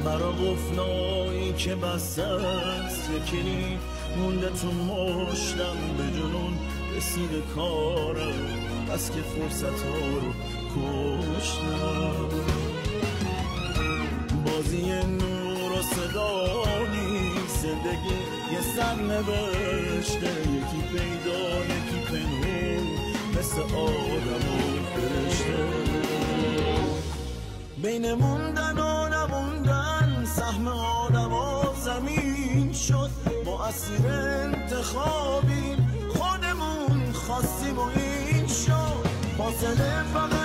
مرا قفلایی که بسته است یکی مونده تو مشتم به جنون رسید کارم بس که فرصت ها رو کشتم بازی نور و صدا نیست زندگی یه سر نوشته یکی پیدا یکی پنهون مثل آدم و فرشته بین موندن و نموندن سهم آدم و زمین شد ما اسیر انتخابیم خودمون خواستیم و این شد فاصله فقط